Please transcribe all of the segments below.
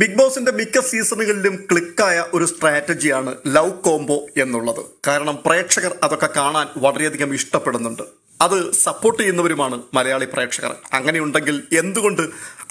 Big ബോസിന്റെ മിക്ക സീസണുകളിലും ക്ലിക്കായ ഒരു സ്ട്രാറ്റജിയാണ് ലവ് കോംബോ എന്നുള്ളത്. കാരണം പ്രേക്ഷകർ അതൊക്കെ കാണാൻ വളരെയധികം ഇഷ്ടപ്പെടുന്നുണ്ട്. അത് സപ്പോർട്ട് ചെയ്യുന്നവരുമാണ് മലയാളി പ്രേക്ഷകർ. അങ്ങനെയുണ്ടെങ്കിൽ എന്തുകൊണ്ട്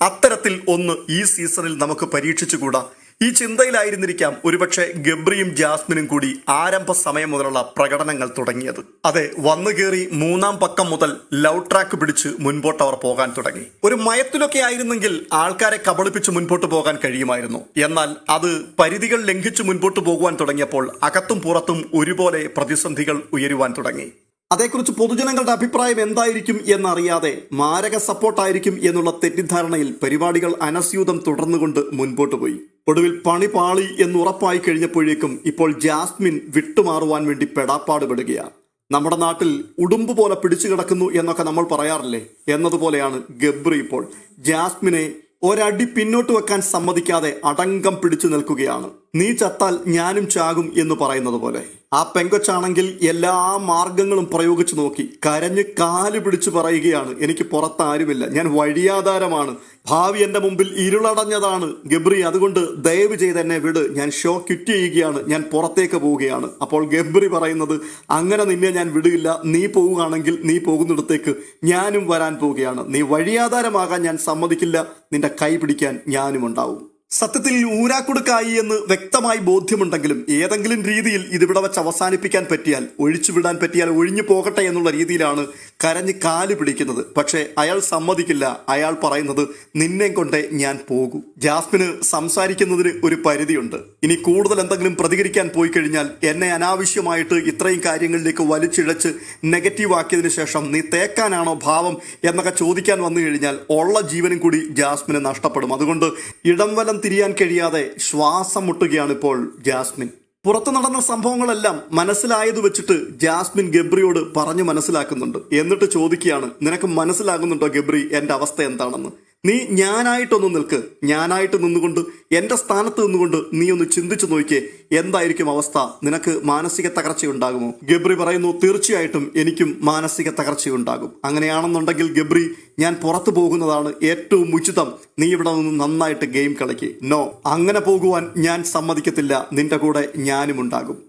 അത്തരത്തിൽ ഒന്ന് ഈ സീസണിൽ നമുക്ക് പരീക്ഷിച്ചുകൂടാ? ഈ ചിന്തയിലായിരുന്നിരിക്കാം ഒരുപക്ഷെ ഗബ്രിയും ജാസ്മിനും കൂടി ആരംഭ സമയം മുതലുള്ള പ്രകടനങ്ങൾ തുടങ്ങിയത്. അതെ, വന്നു കയറി മൂന്നാം പക്കം മുതൽ ലവ് ട്രാക്ക് പിടിച്ച് മുൻപോട്ട് അവർ പോകാൻ തുടങ്ങി. ഒരു മയത്തിലൊക്കെ ആയിരുന്നെങ്കിൽ ആൾക്കാരെ കബളിപ്പിച്ച് മുൻപോട്ട് പോകാൻ കഴിയുമായിരുന്നു. എന്നാൽ അത് പരിധികൾ ലംഘിച്ച് മുൻപോട്ട് പോകുവാൻ തുടങ്ങിയപ്പോൾ അകത്തും പുറത്തും ഒരുപോലെ പ്രതിസന്ധികൾ ഉയരുവാൻ തുടങ്ങി. അതേക്കുറിച്ച് പൊതുജനങ്ങളുടെ അഭിപ്രായം എന്തായിരിക്കും എന്നറിയാതെ മാരക സപ്പോർട്ടായിരിക്കും എന്നുള്ള തെറ്റിദ്ധാരണയിൽ പരിപാടികൾ അനസ്യൂതം തുടർന്നുകൊണ്ട് മുൻപോട്ട് പോയി. ഒടുവിൽ പണി പാളി എന്നുറപ്പായി കഴിഞ്ഞപ്പോഴേക്കും ഇപ്പോൾ ജാസ്മിൻ വിട്ടുമാറുവാൻ വേണ്ടി പെടാപ്പാട് പെടുകയാണ്. നമ്മുടെ നാട്ടിൽ ഉടുമ്പ് പോലെ പിടിച്ചു കിടക്കുന്നു എന്നൊക്കെ നമ്മൾ പറയാറില്ലേ, എന്നതുപോലെയാണ് ഗബ്രി ഇപ്പോൾ ജാസ്മിനെ ഒരടി പിന്നോട്ട് വെക്കാൻ സമ്മതിക്കാതെ അടങ്കം പിടിച്ചു നിൽക്കുകയാണ്. നീ ചത്താൽ ഞാനും ചാകും എന്ന് പറയുന്നത് പോലെ. ആ പെങ്കൊച്ചാണെങ്കിൽ എല്ലാ മാർഗങ്ങളും പ്രയോഗിച്ചു നോക്കി കരഞ്ഞ് കാല് പിടിച്ചു പറയുകയാണ്, എനിക്ക് പുറത്താരുമില്ല, ഞാൻ വഴിയാധാരമാണ്, ഭാവി എൻ്റെ മുമ്പിൽ ഇരുളടഞ്ഞതാണ് ഗബ്രി, അതുകൊണ്ട് ദയവ് ചെയ്ത് എന്നെ വിട്, ഞാൻ ഷോ ക്വിറ്റ് ചെയ്യുകയാണ്, ഞാൻ പുറത്തേക്ക് പോവുകയാണ്. അപ്പോൾ ഗബ്രി പറയുന്നത്, അങ്ങനെ നിന്നെ ഞാൻ വിടുകയില്ല, നീ പോവുകയാണെങ്കിൽ നീ പോകുന്നിടത്തേക്ക് ഞാനും വരാൻ പോവുകയാണ്, നീ വഴിയാധാരമാകാൻ ഞാൻ സമ്മതിക്കില്ല, നിന്റെ കൈ പിടിക്കാൻ ഞാനും ഉണ്ടാവും. സത്യത്തിൽ ഊരാക്കുടുക്കായി എന്ന് വ്യക്തമായി ബോധ്യമുണ്ടെങ്കിലും ഏതെങ്കിലും രീതിയിൽ ഇതിവിടെ വെച്ച് അവസാനിപ്പിക്കാൻ പറ്റിയാൽ, ഒഴിച്ചുവിടാൻ പറ്റിയാൽ ഒഴിഞ്ഞു പോകട്ടെ എന്നുള്ള രീതിയിലാണ് കരഞ്ഞ് കാല് പിടിക്കുന്നത്. പക്ഷേ അയാൾ സമ്മതിക്കില്ല. അയാൾ പറയുന്നത്, നിന്നെ കൊണ്ടേ ഞാൻ പോകൂ. ജാസ്മിന് സംസാരിക്കുന്നതിന് ഒരു പരിധിയുണ്ട്. ഇനി കൂടുതൽ എന്തെങ്കിലും പ്രതികരിക്കാൻ പോയി കഴിഞ്ഞാൽ എന്നെ അനാവശ്യമായിട്ട് ഇത്രയും കാര്യങ്ങളിലേക്ക് വലിച്ചിഴച്ച് നെഗറ്റീവ് ആക്കിയതിനു ശേഷം നീ തേക്കാനാണോ ഭാവം എന്നൊക്കെ ചോദിക്കാൻ വന്നു കഴിഞ്ഞാൽ ഉള്ള ജീവനും കൂടി ജാസ്മിന് നഷ്ടപ്പെടും. അതുകൊണ്ട് ഇടം വലം തിരിയാൻ കഴിയാതെ ശ്വാസം മുട്ടുകയാണ് ഇപ്പോൾ ജാസ്മിൻ. പുറത്തു നടന്ന സംഭവങ്ങളെല്ലാം മനസ്സിലായത് വെച്ചിട്ട് ജാസ്മിൻ ഗബ്രിയോട് പറഞ്ഞു മനസ്സിലാക്കുന്നുണ്ട്. എന്നിട്ട് ചോദിക്കുകയാണ്, നിനക്ക് മനസ്സിലാകുന്നുണ്ടോ ഗബ്രി എൻ്റെ അവസ്ഥ എന്താണെന്ന്? നീ ഞാനായിട്ടൊന്ന് നിൽക്ക്, ഞാനായിട്ട് നിന്നുകൊണ്ട് എൻ്റെ സ്ഥാനത്ത് നിന്നുകൊണ്ട് നീ ഒന്ന് ചിന്തിച്ചു നോക്കിയേ, എന്തായിരിക്കും അവസ്ഥ? നിനക്ക് മാനസിക തകർച്ചയുണ്ടാകുമോ? ഗബ്രി പറയുന്നു, തീർച്ചയായിട്ടും എനിക്കും മാനസിക തകർച്ചയുണ്ടാകും. അങ്ങനെയാണെന്നുണ്ടെങ്കിൽ ഗബ്രി, ഞാൻ പുറത്തു പോകുന്നതാണ് ഏറ്റവും ഉചിതം. നീ ഇവിടെ നിന്ന് നന്നായിട്ട് ഗെയിം കളിക്ക്. നോ, അങ്ങനെ പോകുവാൻ ഞാൻ സമ്മതിക്കത്തില്ല, നിന്റെ കൂടെ ഞാനും ഉണ്ടാകും.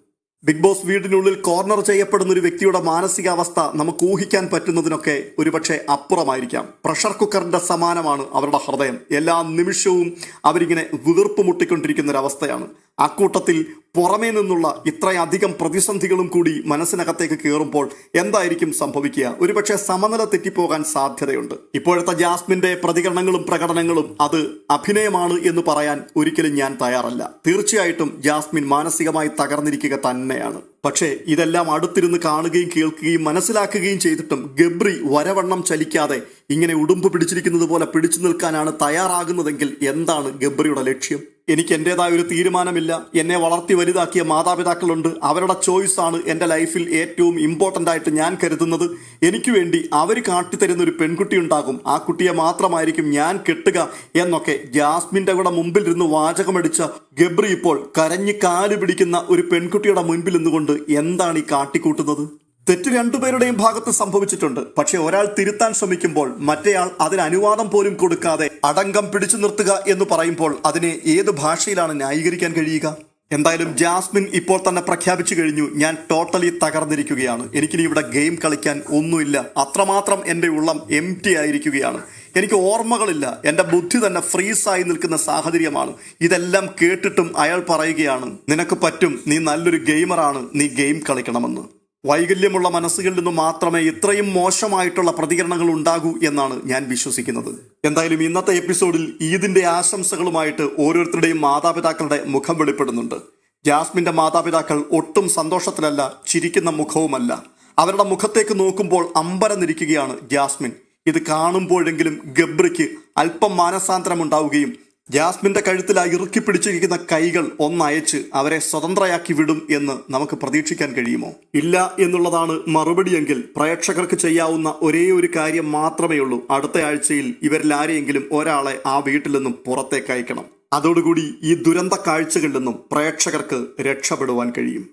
ബിഗ് ബോസ് വീടിനുള്ളിൽ കോർണർ ചെയ്യപ്പെടുന്ന ഒരു വ്യക്തിയുടെ മാനസികാവസ്ഥ നമുക്ക് ഊഹിക്കാൻ പറ്റുന്നതിനൊക്കെ ഒരുപക്ഷെ അപ്പുറമായിരിക്കാം. പ്രഷർ കുക്കറിന്റെ സമാനമാണ് അവരുടെ ഹൃദയം. എല്ലാ നിമിഷവും അവരിങ്ങനെ വീർപ്പ് മുട്ടിക്കൊണ്ടിരിക്കുന്ന ഒരവസ്ഥയാണ്. അക്കൂട്ടത്തിൽ പുറമേ നിന്നുള്ള ഇത്രയധികം പ്രതിസന്ധികളും കൂടി മനസ്സിനകത്തേക്ക് കയറുമ്പോൾ എന്തായിരിക്കും സംഭവിക്കുക? ഒരുപക്ഷെ സമനില തെറ്റിപ്പോകാൻ സാധ്യതയുണ്ട്. ഇപ്പോഴത്തെ ജാസ്മിന്റെ പ്രതികരണങ്ങളും പ്രകടനങ്ങളും അത് അഭിനയമാണ് എന്ന് പറയാൻ ഒരിക്കലും ഞാൻ തയ്യാറല്ല. തീർച്ചയായിട്ടും ജാസ്മിൻ മാനസികമായി തകർന്നിരിക്കുക തന്നെയാണ്. പക്ഷേ ഇതെല്ലാം അടുത്തിരുന്ന് കാണുകയും കേൾക്കുകയും മനസ്സിലാക്കുകയും ചെയ്തിട്ടും ഗബ്രി വരവണ്ണം ചലിക്കാതെ ഇങ്ങനെ ഉടുമ്പ് പിടിച്ചിരിക്കുന്നത് പോലെ പിടിച്ചു നിൽക്കാനാണ് തയ്യാറാകുന്നതെങ്കിൽ എന്താണ് ഗബ്രിയുടെ ലക്ഷ്യം? എനിക്ക് എൻ്റെതായ ഒരു തീരുമാനമില്ല. എന്നെ വളർത്തി വലുതാക്കിയ മാതാപിതാക്കളുണ്ട്. അവരുടെ ചോയ്സാണ് എൻ്റെ ലൈഫിൽ ഏറ്റവും ഇമ്പോർട്ടൻ്റ് ആയിട്ട് ഞാൻ കരുതുന്നത്. എനിക്ക് വേണ്ടി അവർ കാട്ടിത്തരുന്ന ഒരു പെൺകുട്ടി ഉണ്ടാകും, ആ കുട്ടിയെ മാത്രമായിരിക്കും ഞാൻ കെട്ടുക എന്നൊക്കെ ജാസ്മിൻ്റെ കൂടെ മുമ്പിൽ ഇരുന്ന് വാചകമടിച്ച ഗബ്രി ഇപ്പോൾ കരഞ്ഞ് കാല് പിടിക്കുന്ന ഒരു പെൺകുട്ടിയുടെ മുൻപിൽ നിന്നുകൊണ്ട് എന്താണ് ഈ കാട്ടിക്കൂട്ടുന്നത്? തെറ്റ് രണ്ടുപേരുടെയും ഭാഗത്ത് സംഭവിച്ചിട്ടുണ്ട്. പക്ഷെ ഒരാൾ തിരുത്താൻ ശ്രമിക്കുമ്പോൾ മറ്റേയാൾ അതിന് അനുവാദം പോലും കൊടുക്കാതെ അടങ്കം പിടിച്ചു നിർത്തുക എന്ന് പറയുമ്പോൾ അതിനെ ഏത് ഭാഷയിലാണ് ന്യായീകരിക്കാൻ കഴിയുക? എന്തായാലും ജാസ്മിൻ ഇപ്പോൾ തന്നെ പ്രഖ്യാപിച്ചു കഴിഞ്ഞു, ഞാൻ ടോട്ടലി തകർന്നിരിക്കുകയാണ്, എനിക്കിനി ഇവിടെ ഗെയിം കളിക്കാൻ ഒന്നുമില്ല, അത്രമാത്രം എൻ്റെ ഉള്ളം എംപ്റ്റി ആയിരിക്കുകയാണ്, എനിക്ക് ഓർമ്മകളില്ല, എൻ്റെ ബുദ്ധി തന്നെ ഫ്രീസായി നിൽക്കുന്ന സാഹചര്യമാണ്. ഇതെല്ലാം കേട്ടിട്ടും അയാൾ പറയുകയാണ്, നിനക്ക് പറ്റും, നീ നല്ലൊരു ഗെയിമറാണ്, നീ ഗെയിം കളിക്കണമെന്ന്. വൈകല്യമുള്ള മനസ്സുകളിൽ നിന്ന് മാത്രമേ ഇത്രയും മോശമായിട്ടുള്ള പ്രതികരണങ്ങൾ ഉണ്ടാകൂ എന്നാണ് ഞാൻ വിശ്വസിക്കുന്നത്. എന്തായാലും ഇന്നത്തെ എപ്പിസോഡിൽ ഈദിന്റെ ആശംസകളുമായിട്ട് ഓരോരുത്തരുടെയും മാതാപിതാക്കളുടെ മുഖം വെളിപ്പെടുന്നുണ്ട്. ജാസ്മിന്റെ മാതാപിതാക്കൾ ഒട്ടും സന്തോഷത്തിലല്ല, ചിരിക്കുന്ന മുഖവുമല്ല. അവരുടെ മുഖത്തേക്ക് നോക്കുമ്പോൾ അമ്പരന്നിരിക്കുകയാണ് ജാസ്മിൻ. ഇത് കാണുമ്പോഴെങ്കിലും ഗബ്രിക്ക് അല്പം മാനസാന്തരം ഉണ്ടാവുകയും ജാസ്മിന്റെ കഴുത്തിൽ ആ ഇറുക്കി പിടിച്ചിരിക്കുന്ന കൈകൾ ഒന്നയച്ച് അവരെ സ്വതന്ത്രയാക്കി വിടും എന്ന് നമുക്ക് പ്രതീക്ഷിക്കാൻ കഴിയുമോ? ഇല്ല എന്നുള്ളതാണ് മറുപടിയെങ്കിൽ പ്രേക്ഷകർക്ക് ചെയ്യാവുന്ന ഒരേ ഒരു കാര്യം മാത്രമേ ഉള്ളൂ. അടുത്ത ആഴ്ചയിൽ ഇവരിൽ ആരെയെങ്കിലും ഒരാളെ ആ വീട്ടിൽ നിന്നും പുറത്തേക്ക് അയക്കണം. അതോടുകൂടി ഈ ദുരന്ത കാഴ്ചകളിൽ നിന്നും പ്രേക്ഷകർക്ക് രക്ഷപ്പെടുവാൻ കഴിയും.